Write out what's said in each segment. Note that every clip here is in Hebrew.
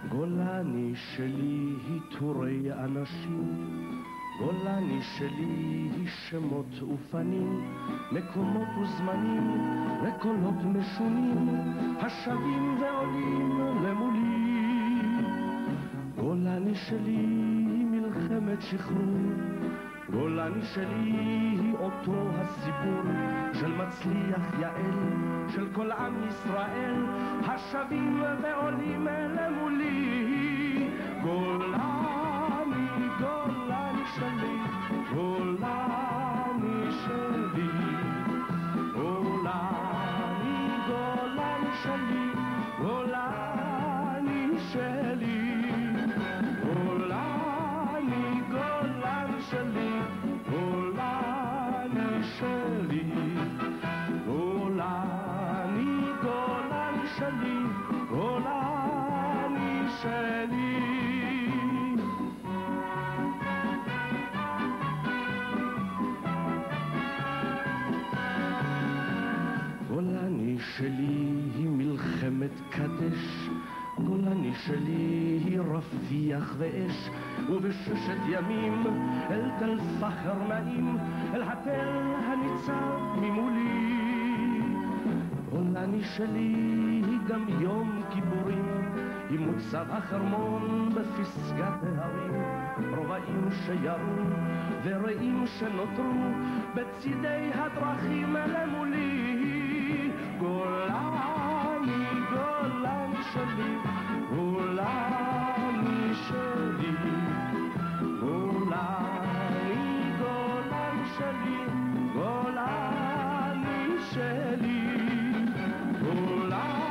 גולני שלי היא תורי אנשים, גולני שלי היא שמות ופנים, מקומות וזמנים וקולות משונים, השבים ועולים למולי. גולני שלי היא מלחמת שחרור, גולני שלי היא אותו הסיפור של מצליח יעל, של כל עם ישראל, השבים ועולים למולי. גולני, גולני שלי, גולני שלי, גולני, גולני שלי, גולני שלי, גולני, גולני שלי, גולני שלי, גולני, גולני שלי, גולני שלי. גולני שלי היא מלחמת קדש, גולני שלי היא רפיח ואש, ובששת ימים אל תל פחר נעים, אל התל הניצב ממולי. גולני שלי היא גם יום כיפורים, היא מוצב החרמון בפסגת ההרים, רובעים שירו ורעים שנותרו בצידי הדרכים למולי. גולני, גולני שלי, גולני שלי, גולני, גולני שלי, גולני שלי, גולני,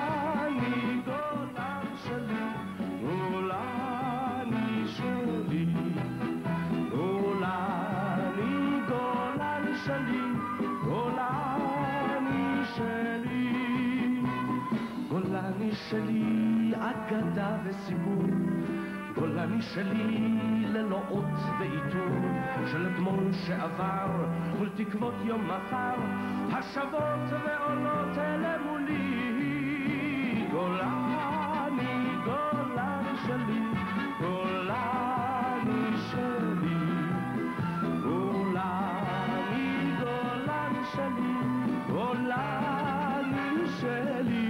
גולני שלי, גולני שלי, גולני, גולני שלי, גולני שלי. גולני שלי אגדה וסיפור, גולני שלי ללא אות ועיטור, של אתמול שעבר מול תקוות יום מחר, השבות ועולות למולי. גולני, גולני שלי, גולני שלי, גולני, גולני שלי, גולני שלי,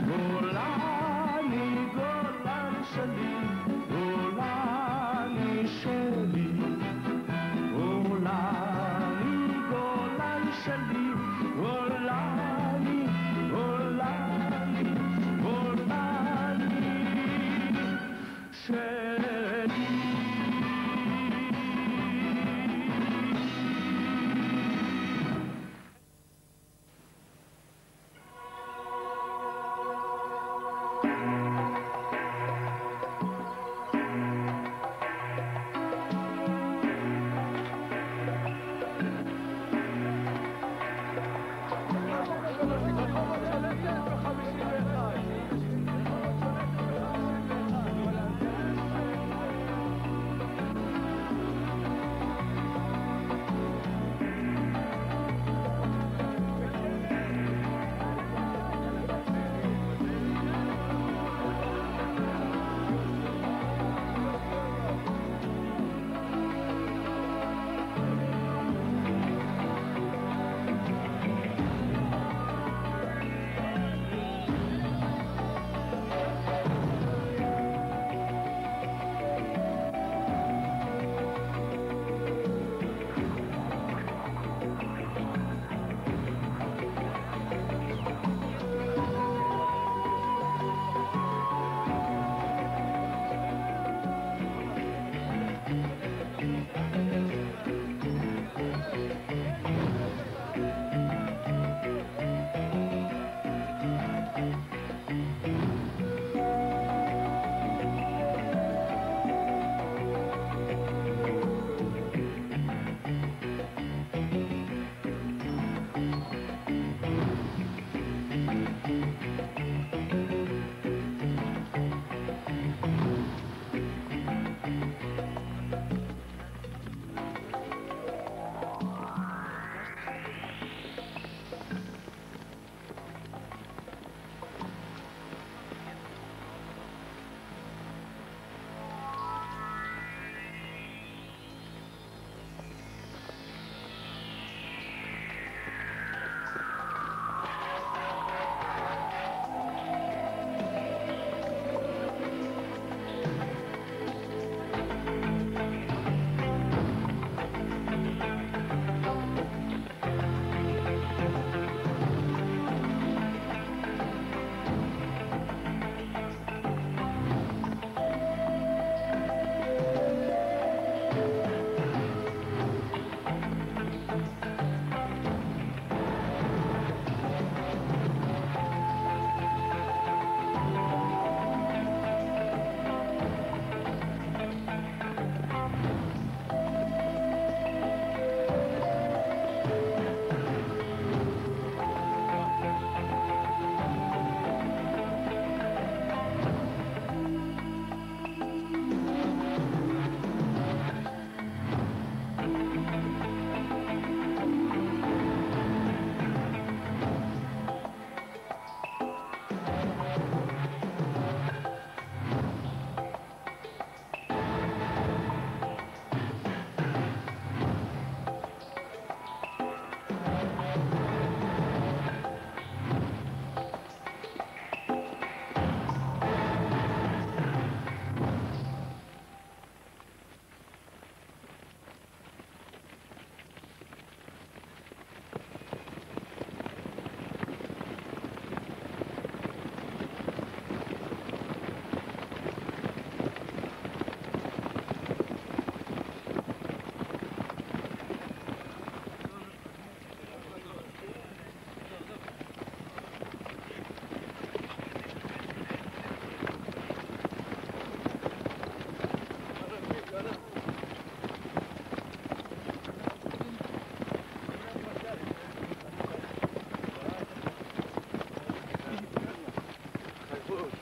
גולני, גולני שלי, גולני שלי, גולני, גולני שלי, גולני, גולני,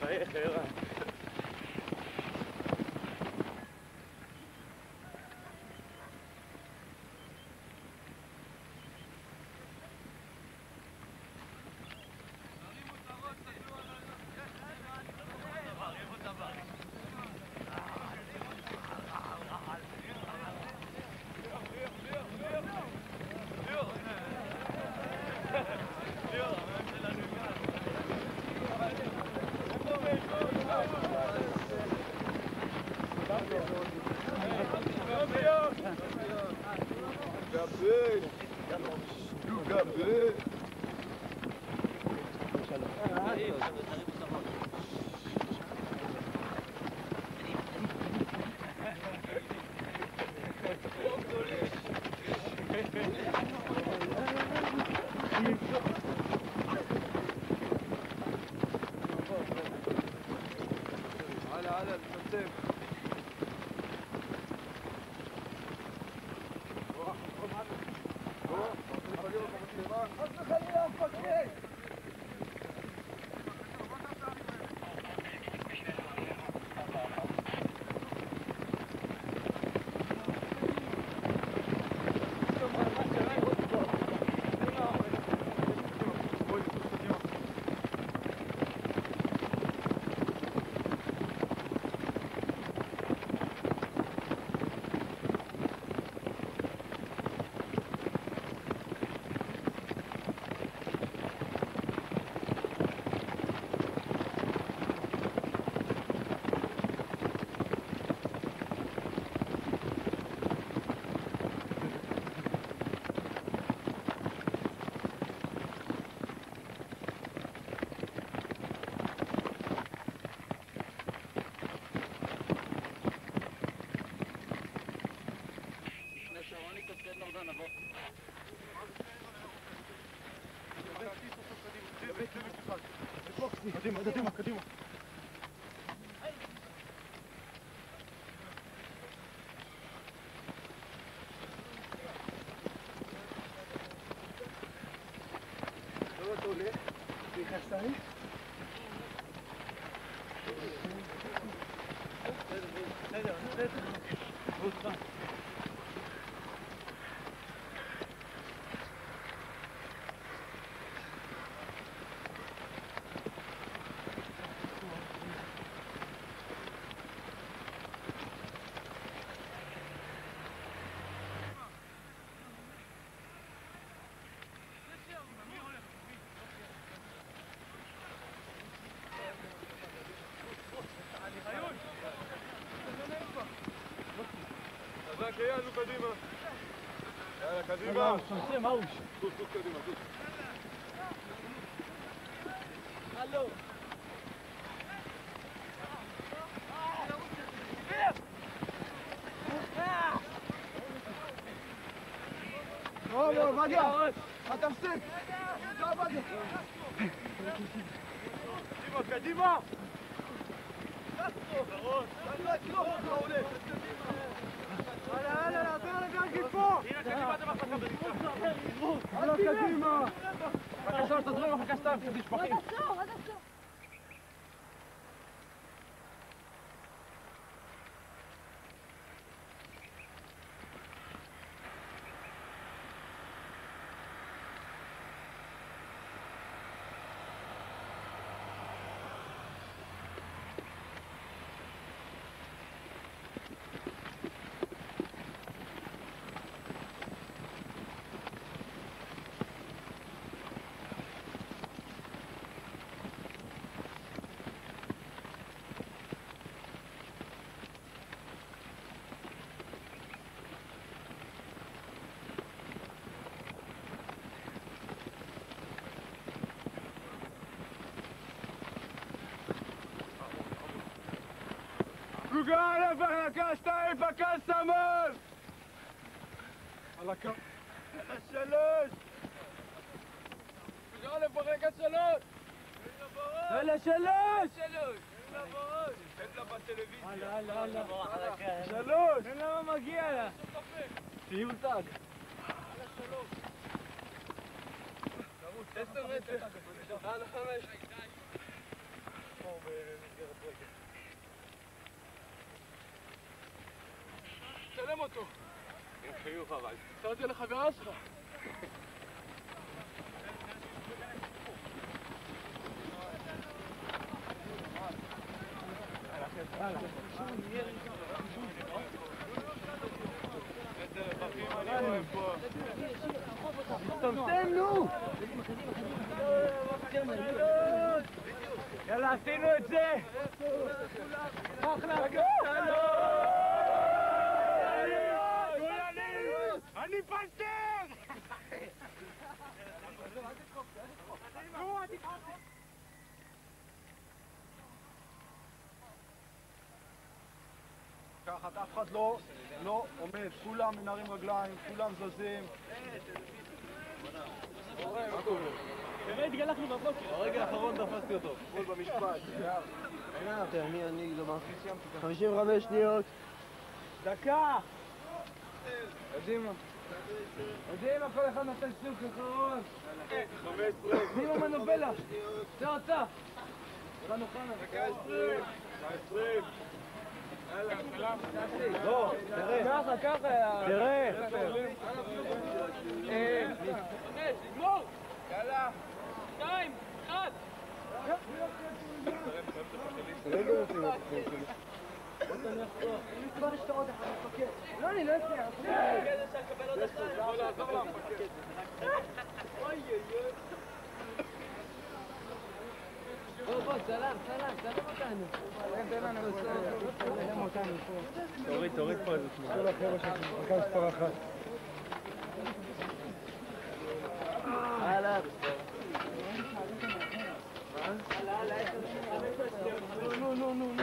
חייך, ערן. קדימה, קדימה. לא אתה עולה, נכנסת לי? בסדר. חזק, יאללה, קדימה. יאללה, קדימה. שנסה, מאוש. טוס קדימה, טוס. הלו. לא, עובדיה. אל תפסיק. לא, עובדיה. קדימה, קדימה. הלאה, עבר לגרגי פה! הנה, קדימה אתם מחלקה בריחה. הלאה, קדימה! בבקשה, תדרים מחלקה סתם, קצת משפחים. עד עצור. פלוגה מחלקה 2, פקד סמל! על הקו. שלוש! פלוגה מחלקה 3! אלה שלוש! תן לה בטלוויזיה. הלאה. 3! תן לה מה מגיע לה. ציור תג. 10 מטר. 5. אותו. עם חיוך אבל. תן את זה לחברה שלך. תמתנו! יאללה, עשינו את זה! אני פנתר! ככה, אף אחד לא עומד, כולם מנערים רגליים, כולם זזים. באמת התגלחנו בבוקר. ברגע האחרון תפסתי אותו, גול במשפט. אני לא 55 שניות. דקה! קדימה, כל אחד נתן שוק אחרון. 15. נימה מנובלה. צא אתה. חנו חנה. 20. יאללה, סלאם. לא, ככה. תראה. 5, נגמור. יאללה. 2, 1. לא, אני לא אצליח. בוא לעזור למפקד. בוא, סלם אותנו. תוריד פה איזה תמונה. כל החבר'ה שמחכה מספר אחת. הלאה. נו.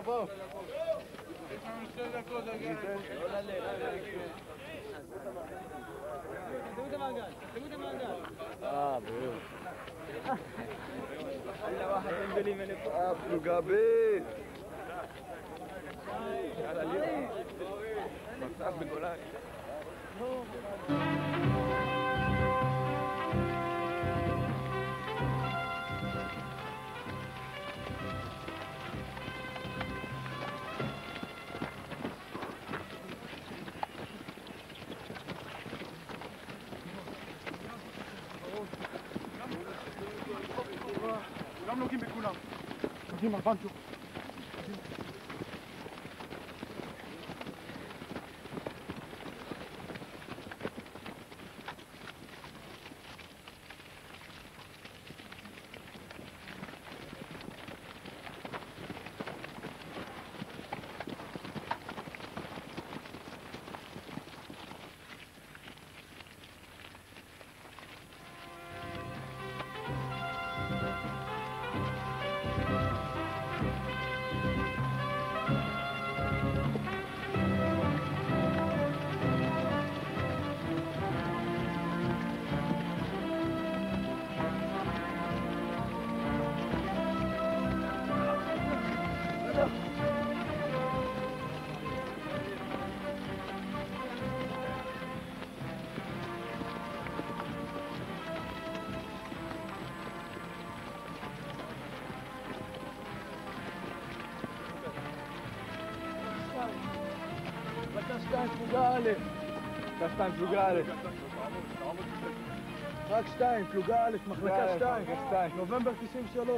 בוא. פלוגה ב' מצב בגולן. כולם נוגעים בכולם. קדימה, פנצ'ו. רק 2 פלוגה א'. רק 2 פלוגה א'. רק 2, פלוגה א', מחלקה 2. נובמבר 93.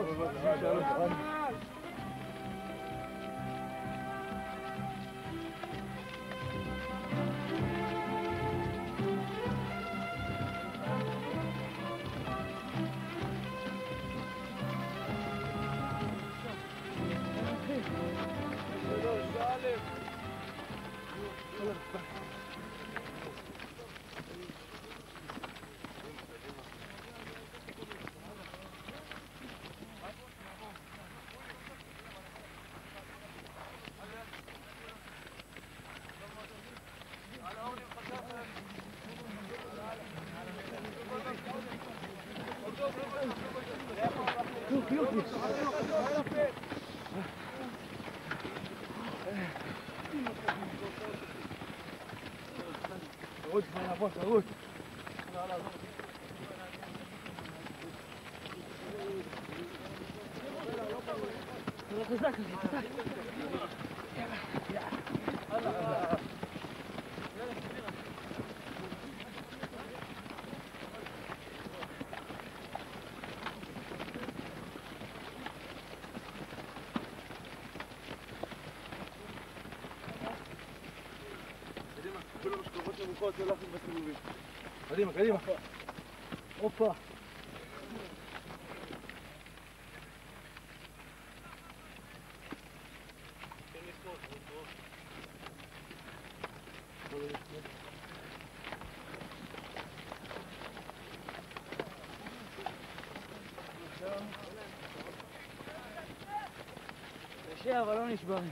רוץ. חזק, חזק. קדימה, קדימה. הופה. קשה, אבל לא נשברים.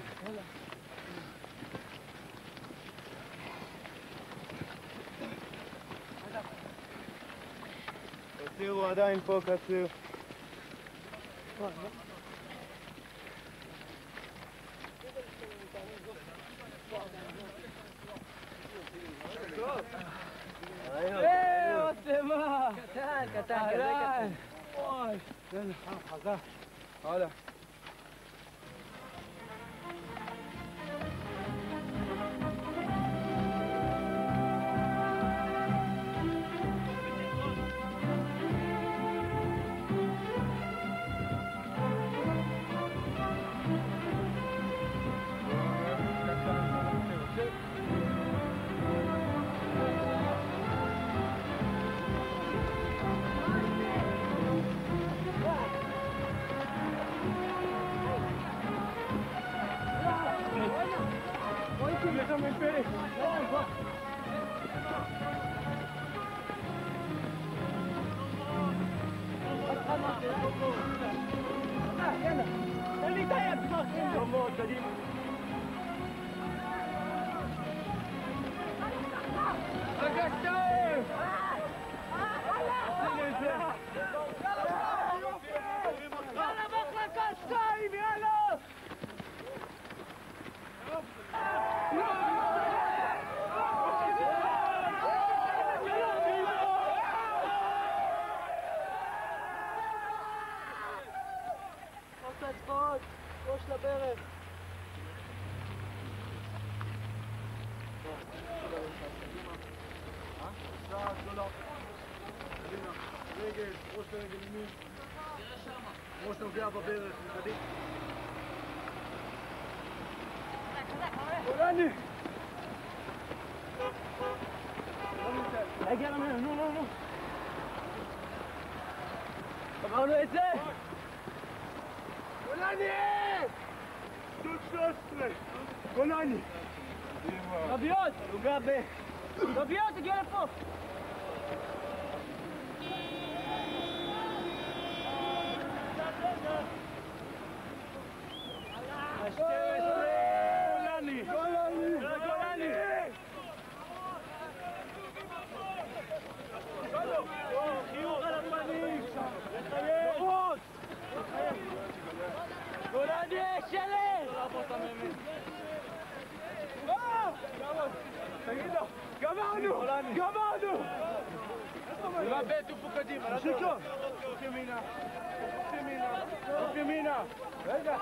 קציר הוא עדיין פה, קציר. עוצמה! קטן, קטן, כזה קטן. אוי, תן לך, חזק. הלאה. ראש לברך. רגל, ראש לרגל ימין. ראש נוגע בברך, קדימה. גולני! רגע, נו. אמרנו את זה! גולני! גדוד 13! גולני! רביות! רביות, הגיע לפה! גולני! גולני! חיוך על הפנים! לחייך! גולני, שלט! תגיד לו, גמרנו! גמרנו! רבה, תופו קדימה. שיקו! אוף ימינה! רגע!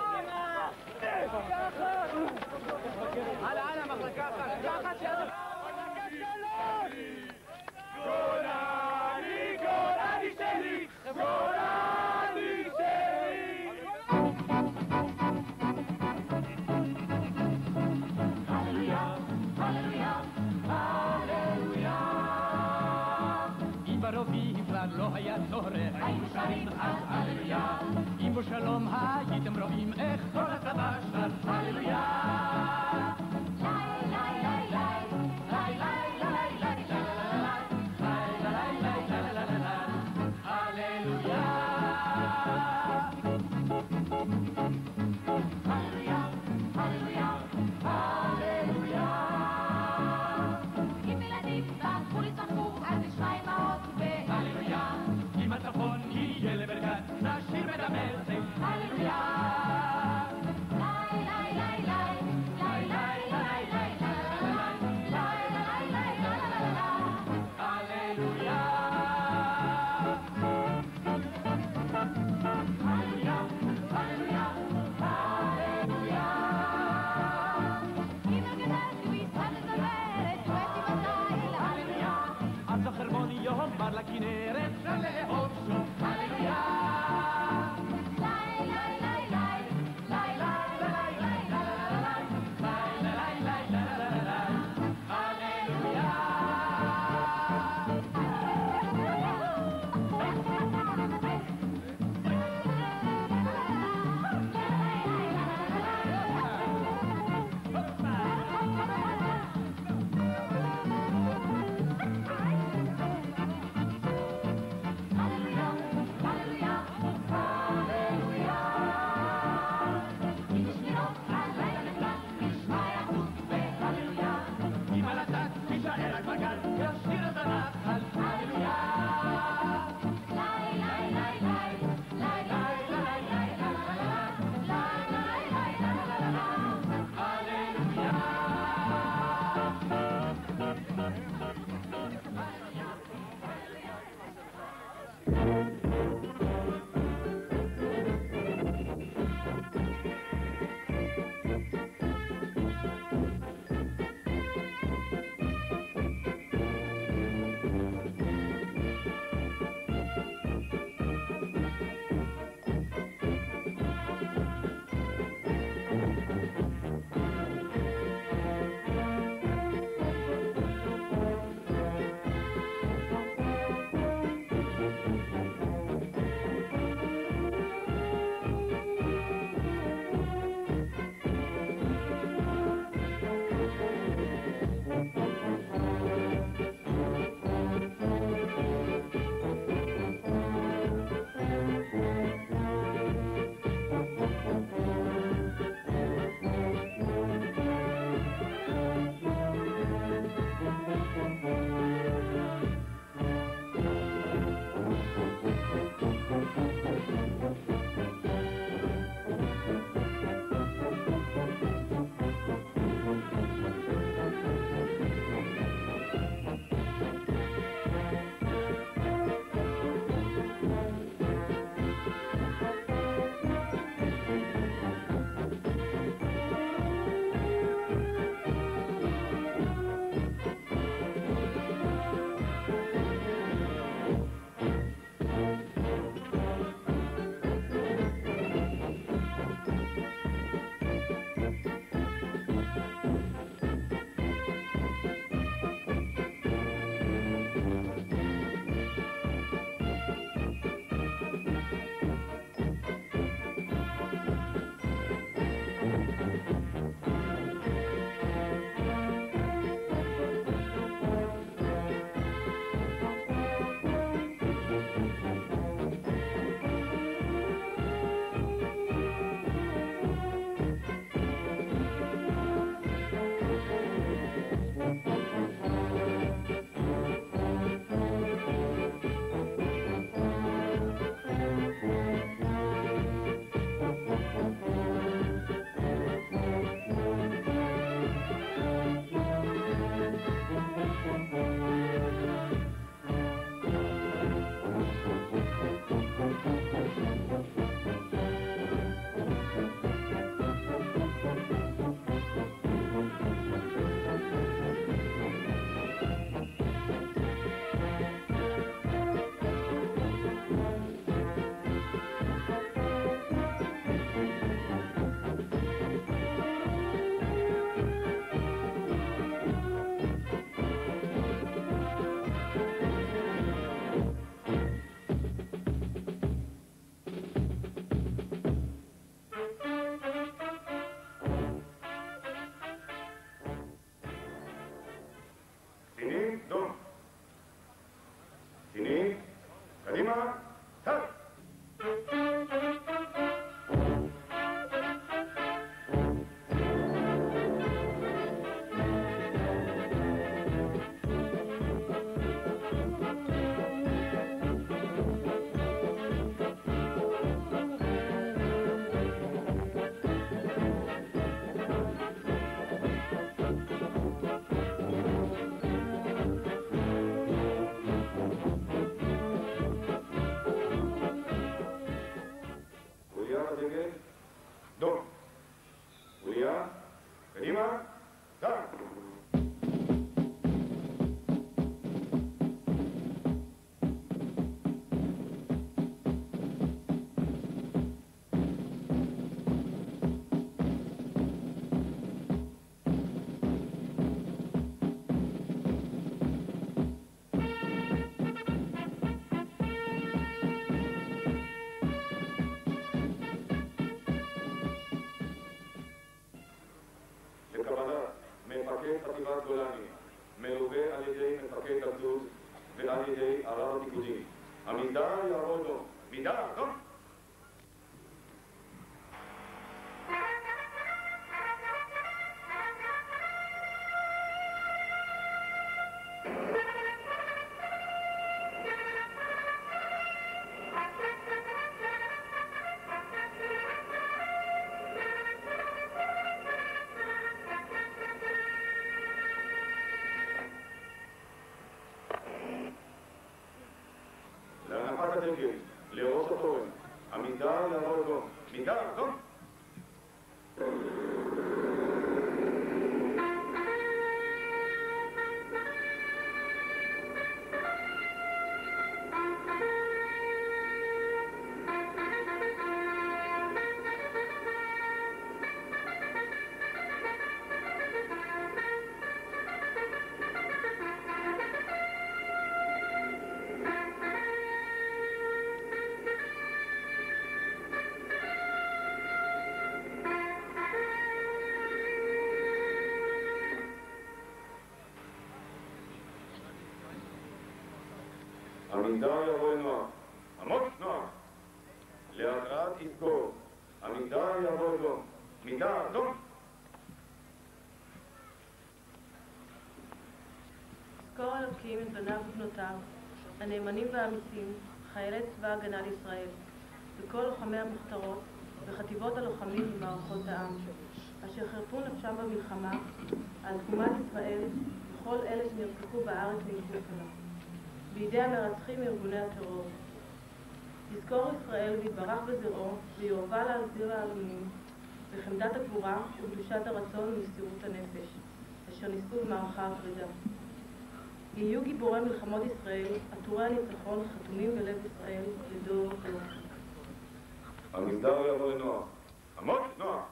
הלאה, מחלקה אחת. לא היה צורך, היינו שרים אז הללויה. אם בשלום הייתם רואים איך כל הצבא שר הללויה. נשיר מדבר זה הללויה. בר לכנרת, אפשר לאהוב שוב, הללויה. קדימה, טק! דום. אוריה, קדימה, טק! מפקד חטיבת גולני, מלווה על ידי מפקד הגדוד ועל ידי הרב הפיקודי. עמידה יעבוד לו. עמידה, טוב? להנחת הדגל, לראש התורן, עמידה יעבוד לו. עמידה, טוב? עמידה יבוא נוח, עמוד נוח, להתרעת יזכור, עמידה יבוא לו, עמידה, טוב? זכור אלוקים את בניו ובנותיו, הנאמנים והאמיצים, חיילי צבא הגנה לישראל, וכל לוחמי המחתרות וחטיבות הלוחמים במערכות העם, אשר חרפו נפשם במלחמה על תקומת ישראל וכל אלה שנרצחו בארץ מלחמתה. בידי המרצחים מארגוני הטרור. יזכור ישראל ויתברך בזרעו ויובל להחזיר העלונים בחמדת הגבורה וקדושת הרצון ומסירות הנפש, אשר ניסו במערכה הפרידה. יהיו גיבורי מלחמות ישראל, עטורי הניצחון, חתומים בלב ישראל לדור ודור. עמידה יבוא נוח, עמוד נוח,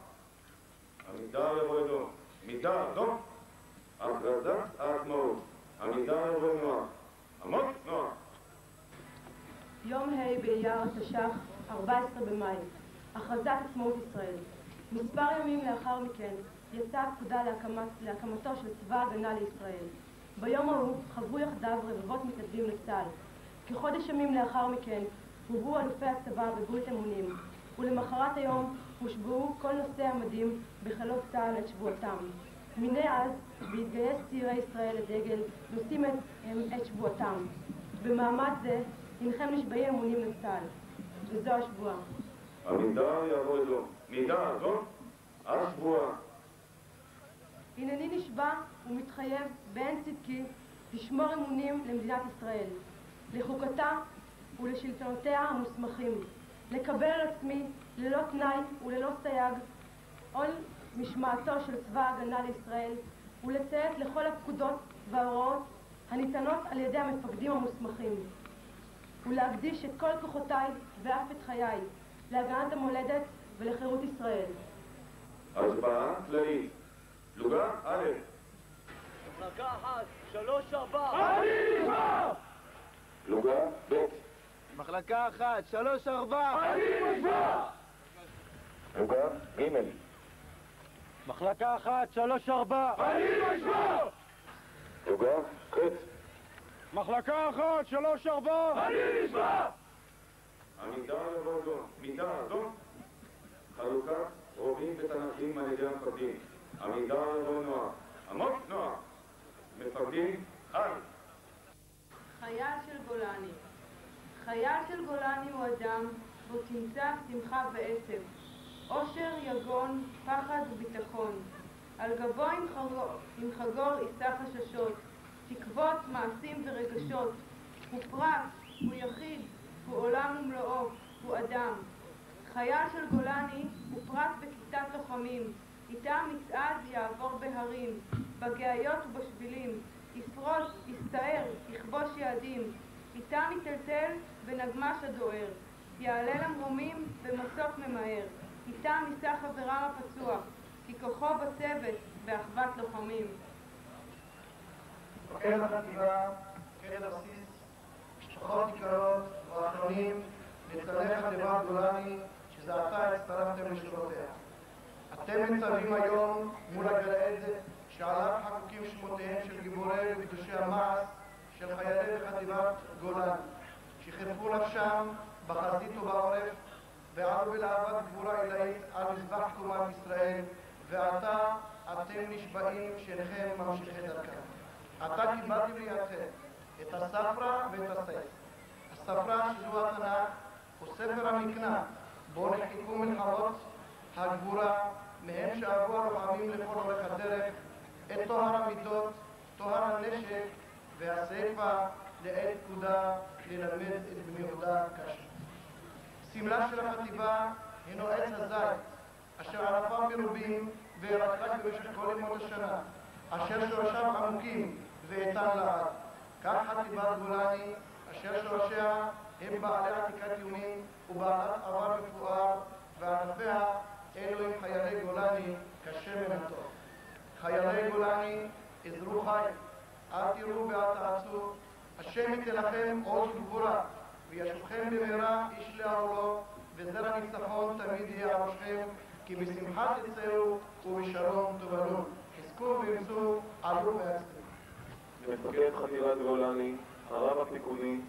עמידה יבוא נוח, עמידה, טוב? הכרזת העצמאות, עמידה יבוא נוח. עמוד נוח. יום ה' באייר התש"ח, 14 במאי, הכרזת עצמאות ישראל. מספר ימים לאחר מכן יצאה הפקודה להקמתו של צבא הגנה לישראל. ביום ההוא חברו יחדיו רבבות מתנדבים לצה"ל. כחודש ימים לאחר מכן הובאו אלופי הצבא בברית אמונים, ולמחרת היום הושבעו כל נושאי המדים בחילות צה"ל את שבועתם. מני אז, בהתגייס צעירי ישראל לדגל, נושאים את שבועתם. במעמד זה, הנכם נשבעים אמונים לצה"ל. וזו השבועה. עמידה יעבוד לו. עמידה, טוב? השבועה. הנני נשבע ומתחייב באין צדקי לשמור אמונים למדינת ישראל, לחוקתה ולשלטונותיה המוסמכים, לקבל על עצמי ללא תנאי וללא סייג עול משמעתו של צבא ההגנה לישראל ולציית לכל הפקודות וההוראות הניתנות על ידי המפקדים המוסמכים, ולהקדיש את כל כוחותיי ואף את חיי להגנת המולדת ולחירות ישראל. הצבעה כללית. פלוגה א'. מחלקה 1, 3, 4. אני נשמע! פלוגה ב'. מחלקה 1, 3, 4. אני נשמע! פלוגה ג'. מחלקה 1, 3, 4. אני נשמע! פלוגה ח'. מחלקה 1, 3, 4. אני נשמע! עמידה לבודו, מידה, לא. חלוקת רובים ותנכים על ידי המפקדים. עמידה לבוא נוער. עמוד נוער. מפקדים, חי. חייל של גולני. חייל של גולני הוא אדם בו תמצא שמחה ועצב, עושר, יגון, פחד וביטחון. על גבו עם חגור יישא חששות, תקוות, מעשים ורגשות. הוא פרט, הוא יחיד, הוא עולם ומלואו, הוא אדם. חייל של גולני הוא פרט בכיתת לוחמים, איתה מצעד יעבור בהרים, בגאיות ובשבילים, יפרוץ, יסתער, יכבוש יעדים, איתה מטלטל בנגמש הדוער, יעלה למרומים במסוק ממהר, איתה נישא חברם הפצוע, כי כוחו בצוות באחוות לוחמים. מפקד החטיבה, מפקד הבסיס, משפחות יקרות ואחרונים, ניצני חטיבת גולני, שזה עתה הצטרפתם לשורותיה. אתם ניצבים היום מול הגלעד שעליו חקוקים שמותיהם של גיבורי וקדושי המעש של חיילי חטיבת גולני, שחירפו נפשם בחזית ובעורף ועלו בלהבת גבורה עילאית על מזבח תקומת ישראל, ועתה אתם נשבעים שאינכם ממשיכי דרכם. עתה קיבלתם לידכם את הספרה ואת הספר. הספרה שזו התנ"ך הוא ספר המקנה בו נחקקו מלחמות הגבורה מהם שאהבו הלוחמים לכל אורך הדרך את טוהר המידות, טוהר הנשק והספר לעת פקודה ללמד את בני יהודה קשה. סמלה של החטיבה הינו עץ הזית אשר ערפיו מרובים וירקרק במשך כל ימות השנה, אשר שורשיו עמוקים ואיתן לעד. כך חטיבת גולני אשר שורשיה הם בעלי עתיקת יומין ובעלת עבר מפואר, וענפיה אלו הם חיילי גולני כשמן הטוב. חיילי גולני עזרו חיים, אל תראו ואל תעשו, השם ייתן לכם עוז וגבורה וישובכם במהרה איש לאהלו, וזרע ניצחון תמיד יהיה על ראשכם, כי בשמחה תצאו ובשלום תובלו. חזקו ואמצו, עלו והצליחו. מפקד חטיבת גולני, הרב הפיקודי,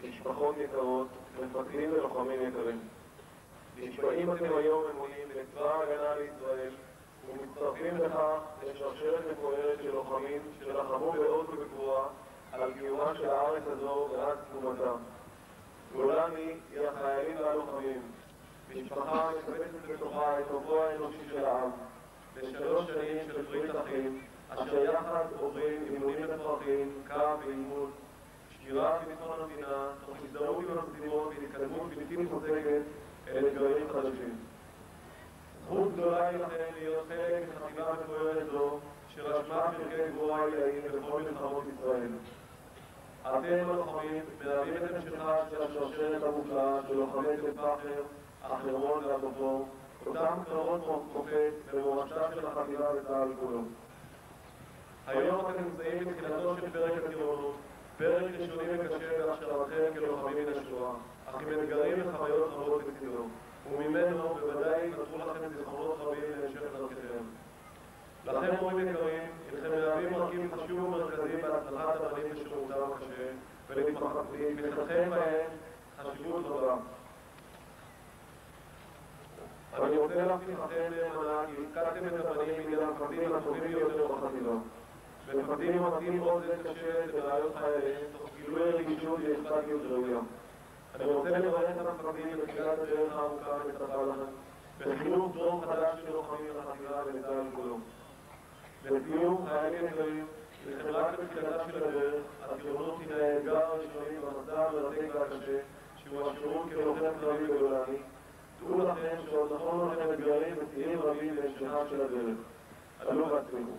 משפחות יקרות, מפקדים ולוחמים יקרים. נשבעים אתם היום אמונים לצבא ההגנה לישראל ומצטרפים בכך לשרשרת מפוארת של לוחמים שלחמו בעוז ובגבורה על קיומה של הארץ הזו ועד תקומתה. גולני היא החיילים והלוחמים, משפחה מקבצת בתוכה את אופו האנושי של העם, ב3 שנים של ברית אחים, אשר יחד עוברים אימונים מפרכים, קו ואימון, שמירה בביטחון המדינה, תוך הזדהות עם המשימות והתקדמות בלתי מפוסקת אל אתגרים חדשים. זכות גדולה היא לכם להיות חלק מחטיבה מפוארת זו, שרשמה פרקי גבורה עילאיים בכל מלחמות ישראל. אתם הלוחמים מלווים את המשכה של השרשרת המופלאה של לוחמי תל פחר, החרמון והצפון, אותם קרבות מופת במורשתה של החטיבה וצה"ל כולו. היום אתם נמצאים בתחילתו של פרק הטירונות, פרק ראשוני וקשה בהכשרתכם כלוחמים מן השואה, אך עם אתגרים וחוויות רבות בצדו, וממנו בוודאי נותרו לכם זיכרונות רבים להמשך דרככם. לכם הורים יקרים, אינכם מהווים מרכיב חשוב ומרכזי בהצלחת הבנים בשירותם הקשה, ולתמיכתכם בהם חשיבות רבה. אני רוצה להבטיחכם נאמנה כי הפקדתם את הבנים מידי המפקדים הטובים ביותר בחטיבה. ומפקדים ממתים אוזן קשבת לבעיות חייליהם תוך גילוי רגישות ואכפתיות ראויה. אני רוצה לברך את המפקדים בתחילת הדרך הארוכה ומצפה לכם, בחינוך דור חדש של לוחמים לחטיבה ולצה"ל כולו. לסיום, חיילים יקרים, לכם רק בתחילתה של הדרך, הטירונות היא האתגר הראשוני במסע המרתק והקשה, שהוא השירות כלוחם קרבי בגולני. דעו לכם שעוד נכונו לכם אתגרים ושיאים רבים להמשכה של הדרך. עלו והצליחו.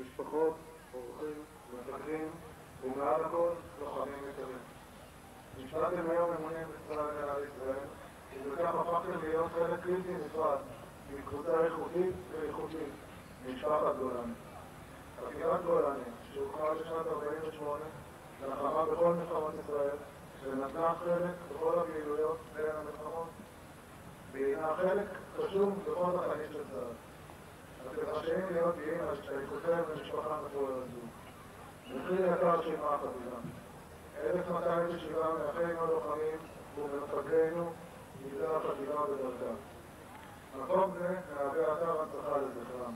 משפחות, אורחים, מפקדים, ומעל הכל, לוחמים יקרים. נשבעתם היום אמונים בצבא ההגנה לישראל, ובכך הפכתם להיות חלק בלתי נפרד מקבוצה איכותית ואיכותית, משפחת גולני. חטיבת גולני, שהוקמה בשנת 48, לחמה בכל מלחמות ישראל, ונתנה חלק בכל הפעילויות בין המלחמות, והינה חלק חשוב בכל החיים של צה"ל. אתם רשאים להיות גאים על השתייכותכם למשפחה מפוארת זו. מחיר יקר של החטיבה. 1207 מאחינו הלוחמים ומפקדינו בידי החטיבה בדרכה. מקום זה מהווה אתר הנצחה לזכרם.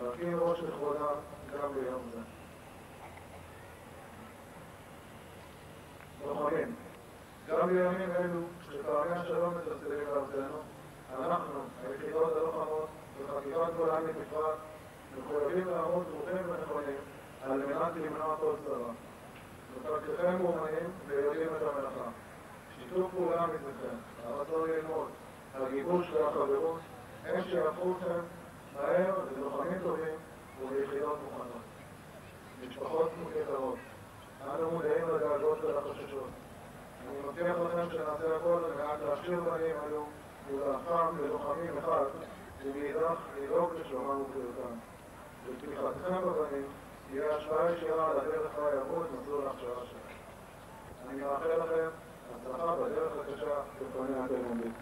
נרכין ראש לכבודם גם ביום זה. לוחמים, גם בימים אלו, כשפעמי השלום מצלצלים בארצנו, אנחנו, היחידות הלוחמות וחטיבת גולני בפרט, מחויבים לעמוד דרוכים ונכונים על מנת למנוע כל צרה. מפקדיכם מאומנים ויודעים את המלאכה. שיתוף פעולה מזכם, הרצון ללמוד, הגיבוש והחברות, הם שיהפכו אתכם מהר ללוחמים טובים וליחידות מוכנות. משפחות יקרות, אנו מודעים לדאגות ולחששות. אני מבטיח לכם שנעשה הכל על מנת להשאיר בנים אלו ולהפכם ללוחמים אחד, ומאידך לדאוג לשלומם ובריאותם. בתמיכתכם בבנים תהיה השפעה ישירה על הדרך בה יעברו את מסלול ההכשרה שלהם. אני מאחל לכם הצלחה בדרך הקשה בפניה אתם עומדים.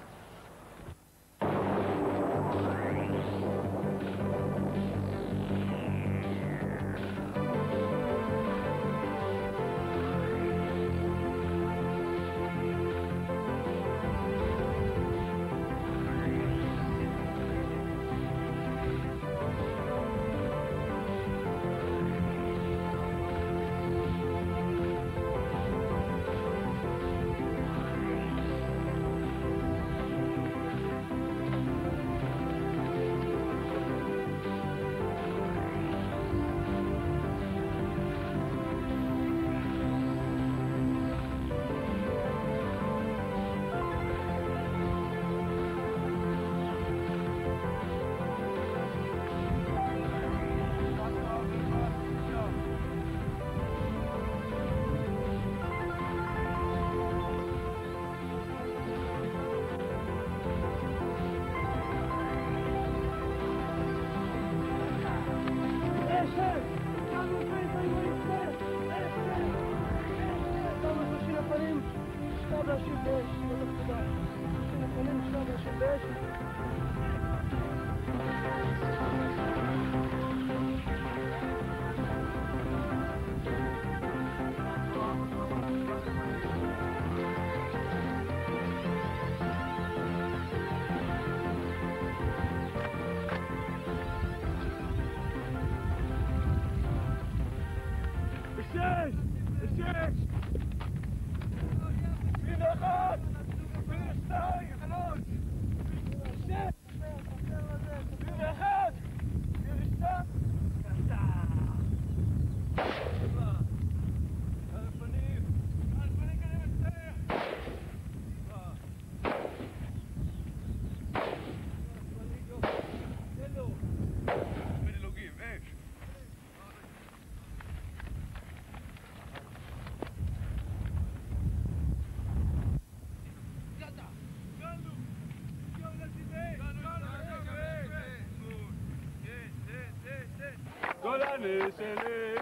גולני שלי,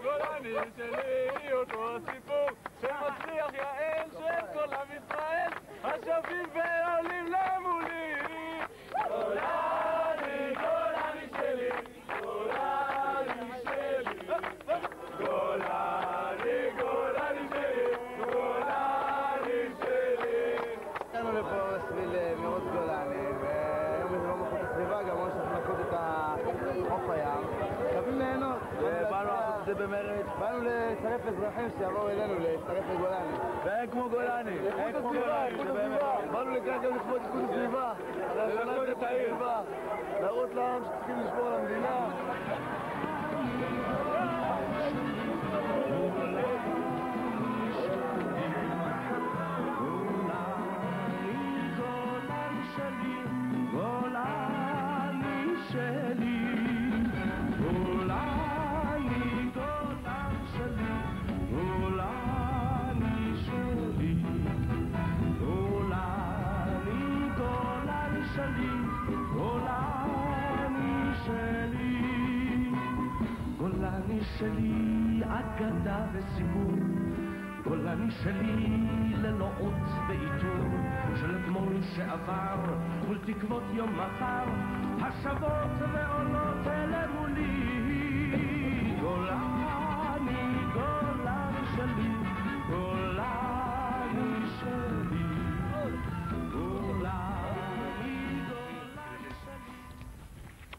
גולני שלי, אותו הסיפור שמצליח יעל של כל עם ישראל, השבים ועולים למולי. גולני, גולני שלי, גולני שלי, גולני, גולני שלי, גולני שלי. הגענו לפה בשביל מרוץ גולני, והיום זה לא מחוץ הסביבה, גם ממש לחכות את חוף הים. מקווים ליהנות. באנו לעשות את זה במרד. באנו לצרף אזרחים שיבואו אלינו, להצטרף לגולני. ואין כמו גולני. אין כמו גולני, זה באמת. באנו לכאן גם לכבוד איכות הסביבה. לכבוד את העיר. להראות לעם שצריכים לשמור על המדינה. גולני שלי, אגדה וסיפור, גולני שלי ללא אות ועיטור, של אתמול שעבר, מול תקוות יום מחר, השבות ועולות אלה מולי. גולני, גולני שלי, גולני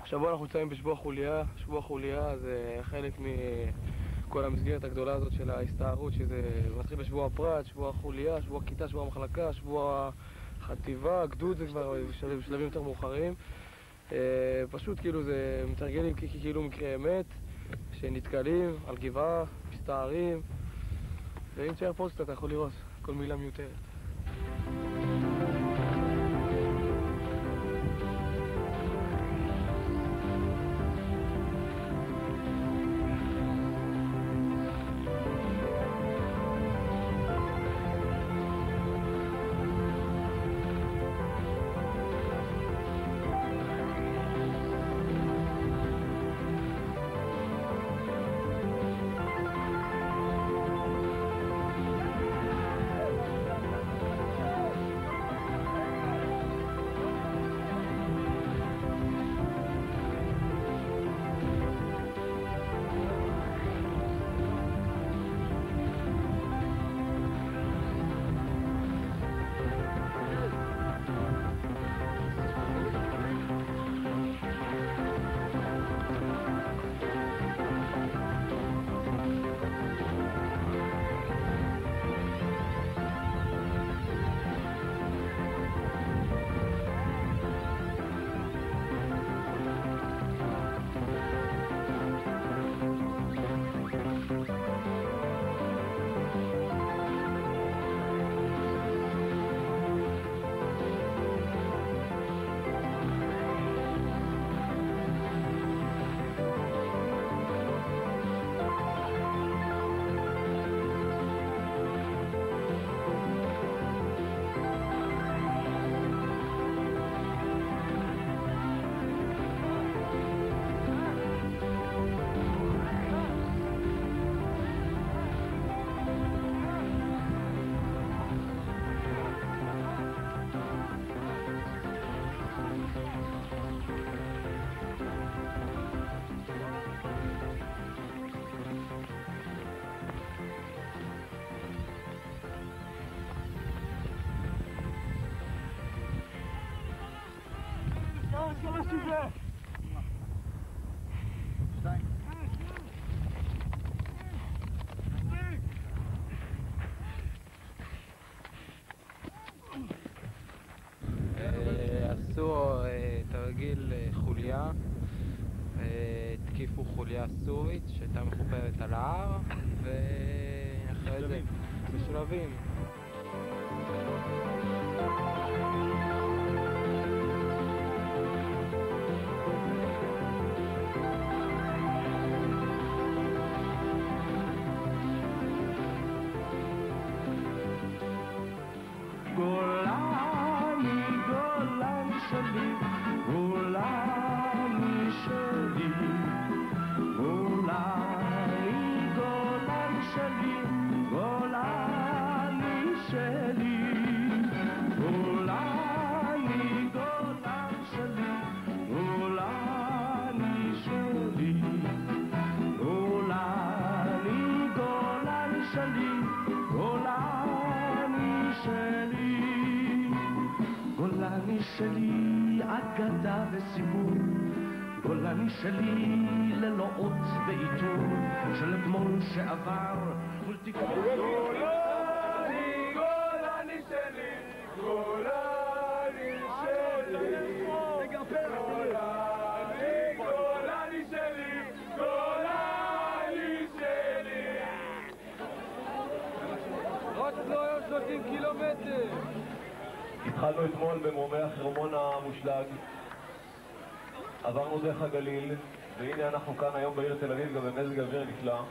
השבוע אנחנו נמצאים בשבוע חוליה. שבוע חוליה זה חלק מכל המסגרת הגדולה הזאת של ההסתערות, שזה מתחיל בשבוע הפרט, שבוע חוליה, שבוע כיתה, שבוע מחלקה, שבוע חטיבה, גדוד זה כבר בשלבים יותר מאוחרים. פשוט כאילו זה מתרגלים כאילו מקרה אמת, שנתקלים על גבעה, מסתערים, ואם תשאר פוסט אתה יכול לראות כל מילה מיותרת. עשו תרגיל חוליה, התקיפו חוליה סורית שהייתה מחופרת על ההר, ואחרי זה בשלבים. שלי אגדה וסיפור, גולני שלי ללא אות ועיטור, של אתמול שעבר מול תקווה. גולני, גולני שלי, גולני שלי, גולני, גולני שלי, גולני שלי. עוד לא 30 קילומטר. התחלנו אתמול במרומי החרמון המושלג, עברנו דרך הגליל, והנה אנחנו כאן היום בעיר תל אביב, גם במזג אוויר נפלא.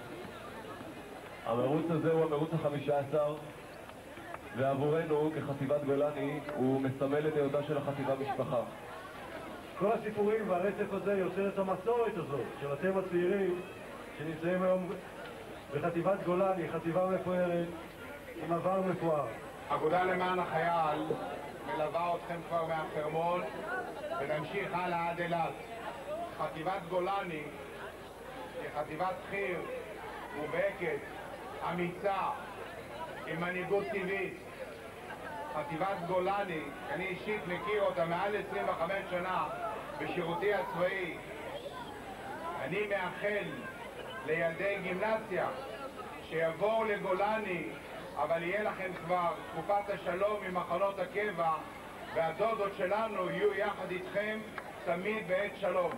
המרוץ הזה הוא המרוץ ה-15, ועבורנו כחטיבת גולני הוא מסמל את היותה של החטיבה משפחה. כל הסיפורים והרצף הזה יוצר את המסורת הזאת של אתם הצעירים שנמצאים היום בחטיבת גולני, חטיבה מפוארת עם עבר מפואר. האגודה למען החייל מלווה אתכם כבר מהחרמון ונמשיך הלאה עד אילת. חטיבת גולני היא חטיבת חי"ר מובהקת, אמיצה, עם מנהיגות טבעית. חטיבת גולני, אני אישית מכיר אותה מעל 25 שנה, בשירותי הצבאי. אני מאחל לילדי גימנסיה שיבואו לגולני, אבל יהיה לכם כבר תקופת השלום ממחנות הקבע, והדודות שלנו יהיו יחד איתכם תמיד בעת שלום.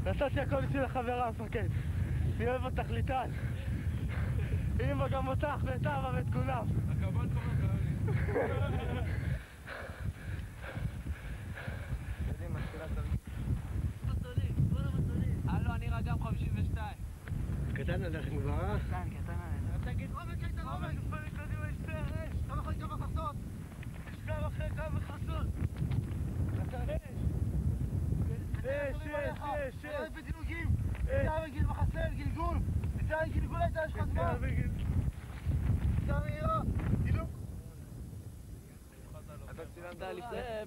נתתי הכל בשביל החברה המפקד, אני אוהב אותך ליטל, אמא גם אותך ואת אבא ואת כולם. הלו, אני רגם 52. קטן עליך כבר, אה? קטן עליך. תגיד, עומק, קדימה יש אש, אתה לא יכול לקרוא בחסות. תשכב אחרי קו בחסות. אש. בדילוגים. יצא מגיל מחסל, גלגול. יצא גלגול הייתה יש לך זמן. יצא מהירה. גילוק. אתה צילמת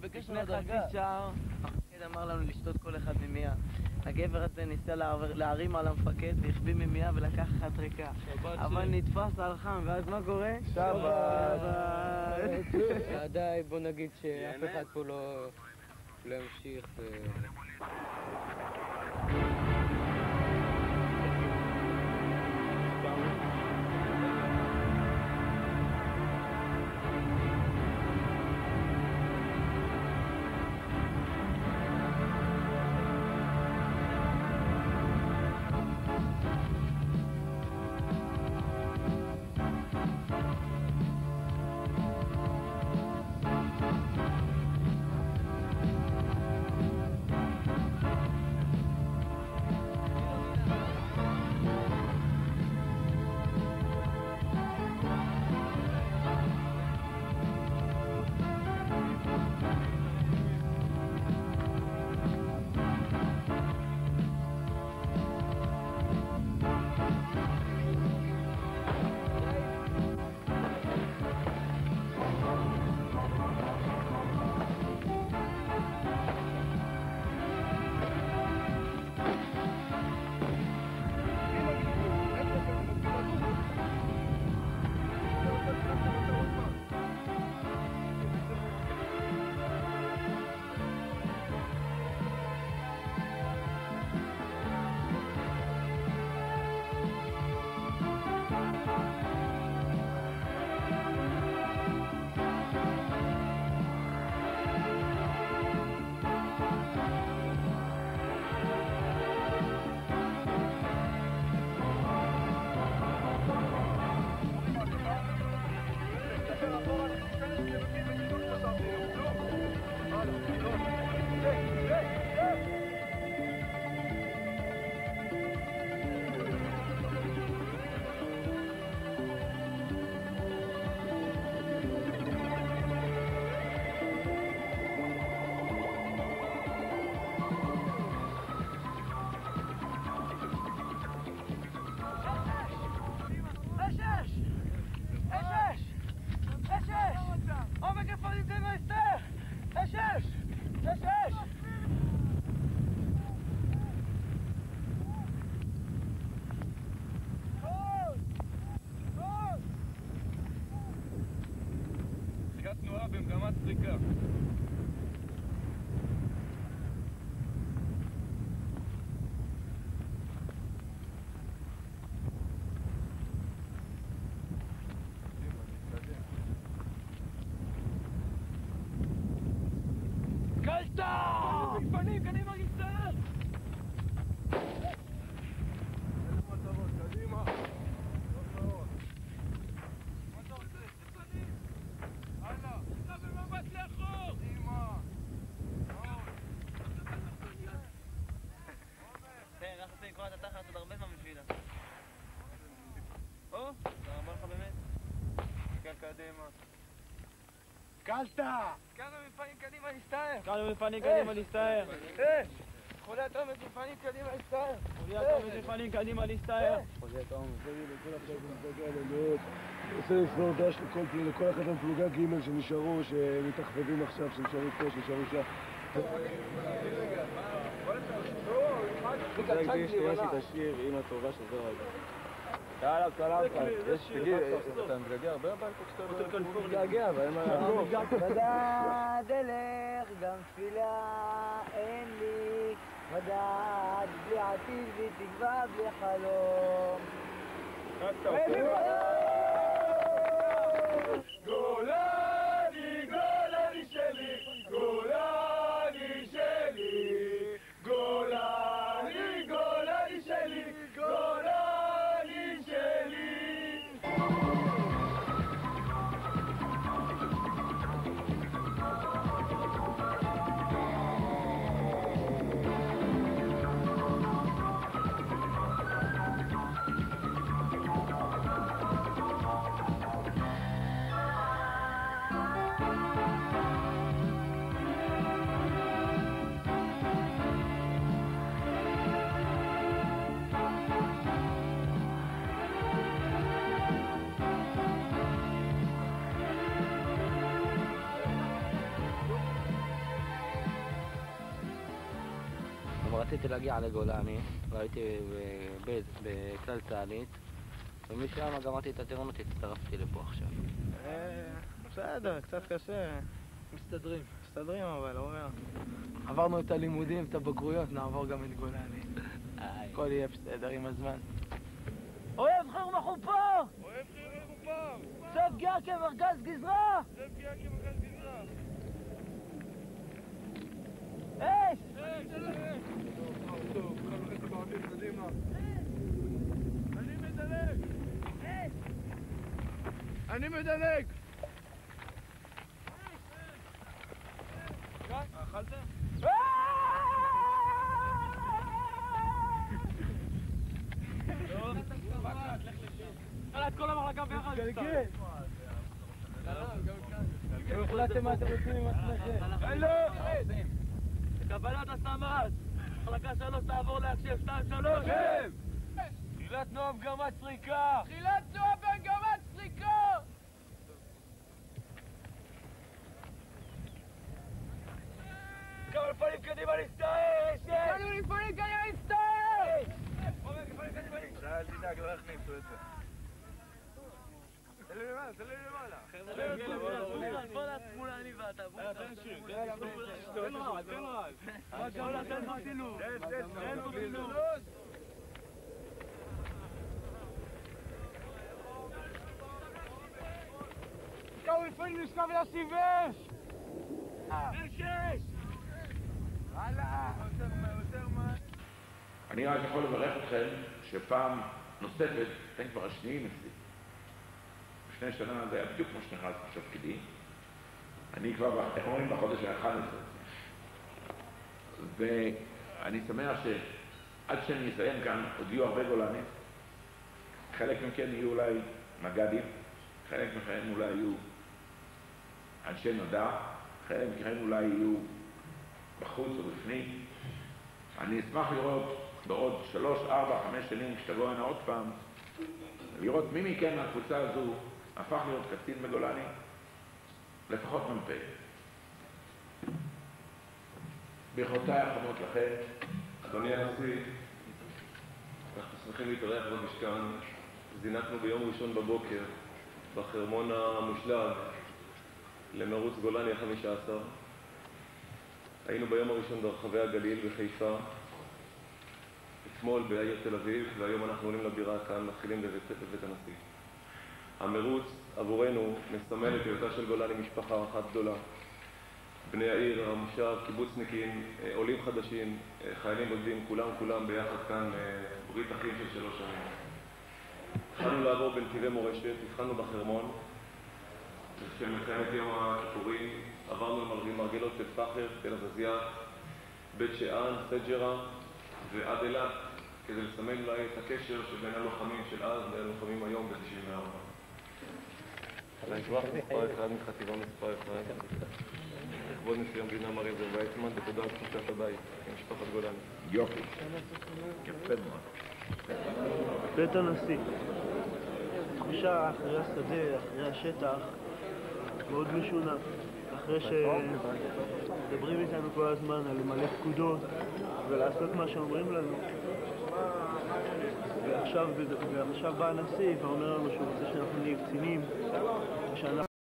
לפני חצי שעה. המפקד אמר לנו לשתות כל אחד ממיה. הגבר הזה ניסה להרים על המפקד והחביא ממיה ולקח אחת ריקה. אבל נתפס על חם, ואז מה קורה? שבת. די, בוא נגיד שאף אחד פה לא ימשיך. תנועה במגמת סריקה. קדימה. קלטה! כאן מלפנים קדימה להסתער! כאן מלפנים קדימה להסתער! חולי התומץ מלפנים קדימה להסתער! חולי התומץ מלפנים קדימה להסתער! חולי התומץ, לכל החבר'ה מפלגה ללאות. רוצה לסבור דש לכל אחד המפלוגה ג' שנשארו, שמתחבבים עכשיו, שנשארו פה, שנשארו שם. יש את השיר, אמא טובה שזו רגע. יאללה, תגיד, אתה מגעגע הרבה הבית כשאתה מגעגע, ואין מה לעבור. מדד אלך, גם תפילה אין לי, מדד בלי עתיד, בלי תקווה, בלי חלום. גולני, גולני שלי, גולני שלי, גולני, גולני שלי, גולני שלי. רציתי להגיע לגולני, והייתי בכלל צה"לית, ומשם גמרתי את הטירונות, הצטרפתי לפה עכשיו. בסדר, קצת קשה. מסתדרים אבל, אומר. עברנו את הלימודים, את הבגרויות, נעבור גם את גולני. הכל יהיה בסדר עם הזמן. אוהב חיר מחופר! אוהב חיר מחופר! סוף גאה כמרכז גזרה! סוף גאה כמרכז גזרה! אש! טוב, חד וחצי באוויר, קדימה. אני מדלג! אני מדלג! אכלתם? יאללה, את כל המחלקה ביחד. כן. החלטתם מה אתם רוצים עם עצמכם. אלו! קבלת הסמ"ס! מחלקה 3 תעבור להקשב 2-3! תחילת נועם גמת סריקה! תחילת נועם במגמת סריקה! כמה לפנים קדימה להסתער! כמה לפנים קדימה להסתער! אל תדאג, לא יכניסו את זה. תן לי למעלה. בוא נעצמולה אני ואתה. תן רעל. תן חסילוב. כמה לפנים נשכב להסיבש! אין שש! אני רק יכול לברך אתכם שפעם נוספת, אתם כבר השניים אצלי. לפני שנה זה היה בדיוק כמו שנכנסתי לתפקידי. אני כבר, איך אומרים, בחודש ה-11. ואני שמח שעד שאני אסיים כאן, עוד יהיו הרבה גולנים. חלק מכם יהיו אולי מג"דים, חלק מכם אולי יהיו אנשי מדע, חלק מכם אולי יהיו בחוץ או בפנים. אני אשמח לראות בעוד 3, 4, 5 שנים, כשתבואו הנה עוד פעם, לראות מי מכם מהקבוצה הזו הפך להיות קצין בגולני, לפחות מ"פ. ברכותיי החמות לכם. אדוני הנשיא, אנחנו שמחים להתארח במשכן. זינקנו ביום ראשון בבוקר בחרמון המושלג למרוץ גולני ה-15. היינו ביום הראשון ברחבי הגליל בחיפה, אתמול בעיר תל אביב, והיום אנחנו עולים לבירה כאן, מתחילים בבית הנשיא. המרוץ עבורנו מסמל את היותה של גולני משפחה אחת גדולה. בני העיר, המושב, קיבוצניקים, עולים חדשים, חיילים בודדים, כולם ביחד כאן, ברית אחים של 3 שנים. התחלנו לעבור בנתיבי מורשת, התחלנו בחרמון, כשמלחמת יום הכיפורים, עברנו למרגלות של פחר, תל עזזיה, בית שאן, סג'רה ועד אילת, כדי לסמל אולי את הקשר שבין הלוחמים של אז ללוחמים היום ב-94. על האזרח מספר 1 מחטיבה מספר 1, לכבוד נשיא המדינה מר עזר ויצמן, ותודה על תחושת הבית, משפחת גולני. יופי. יפה מאוד. בית הנשיא. תחושה אחרי השדה, אחרי השטח, מאוד משונה. אחרי שמדברים איתנו כל הזמן על למלא פקודות ולעשות מה שאומרים לנו. ועכשיו בא הנשיא ואומר לנו שהוא רוצה שאנחנו נהיה קצינים ושאנחנו